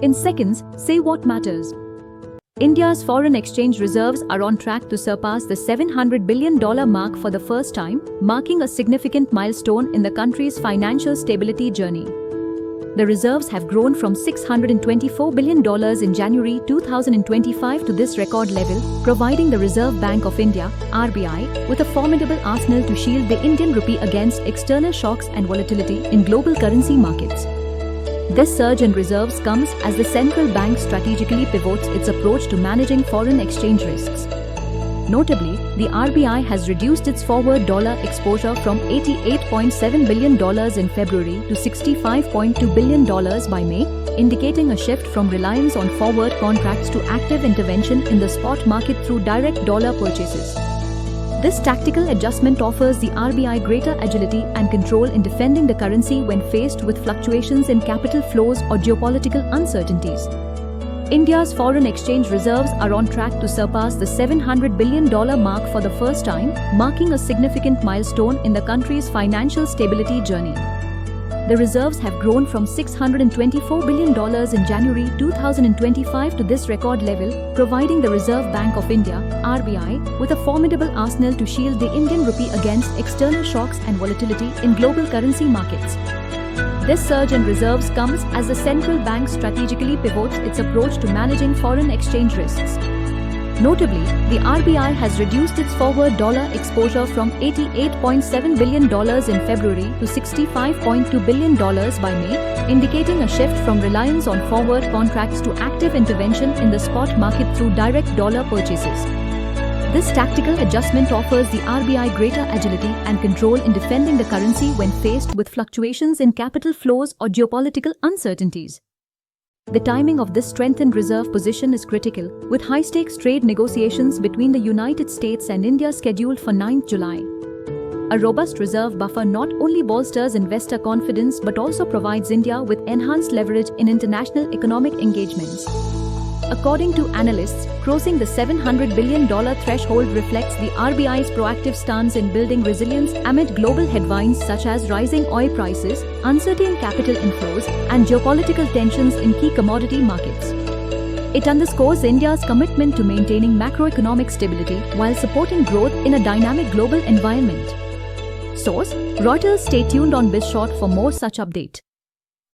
In seconds, say what matters. India's foreign exchange reserves are on track to surpass the $700 billion mark for the first time, marking a significant milestone in the country's financial stability journey. The reserves have grown from $624 billion in January 2025 to this record level, providing the Reserve Bank of India (RBI) with a formidable arsenal to shield the Indian rupee against external shocks and volatility in global currency markets. This surge in reserves comes as the central bank strategically pivots its approach to managing foreign exchange risks. Notably, the RBI has reduced its forward dollar exposure from $88.7 billion in February to $65.2 billion by May, indicating a shift from reliance on forward contracts to active intervention in the spot market through direct dollar purchases. This tactical adjustment offers the RBI greater agility and control in defending the currency when faced with fluctuations in capital flows or geopolitical uncertainties. India's foreign exchange reserves are on track to surpass the $700 billion mark for the first time, marking a significant milestone in the country's financial stability journey. The reserves have grown from $624 billion in January 2025 to this record level, providing the Reserve Bank of India (RBI) with a formidable arsenal to shield the Indian rupee against external shocks and volatility in global currency markets. This surge in reserves comes as the central bank strategically pivots its approach to managing foreign exchange risks. Notably, the RBI has reduced its forward dollar exposure from $88.7 billion in February to $65.2 billion by May, indicating a shift from reliance on forward contracts to active intervention in the spot market through direct dollar purchases. This tactical adjustment offers the RBI greater agility and control in defending the currency when faced with fluctuations in capital flows or geopolitical uncertainties. The timing of this strengthened reserve position is critical, with high-stakes trade negotiations between the United States and India scheduled for 9th July. A robust reserve buffer not only bolsters investor confidence but also provides India with enhanced leverage in international economic engagements. According to analysts, crossing the $700 billion threshold reflects the RBI's proactive stance in building resilience amid global headwinds such as rising oil prices, uncertain capital inflows, and geopolitical tensions in key commodity markets. It underscores India's commitment to maintaining macroeconomic stability while supporting growth in a dynamic global environment. Source: Reuters. Stay tuned on BizShort for more such update.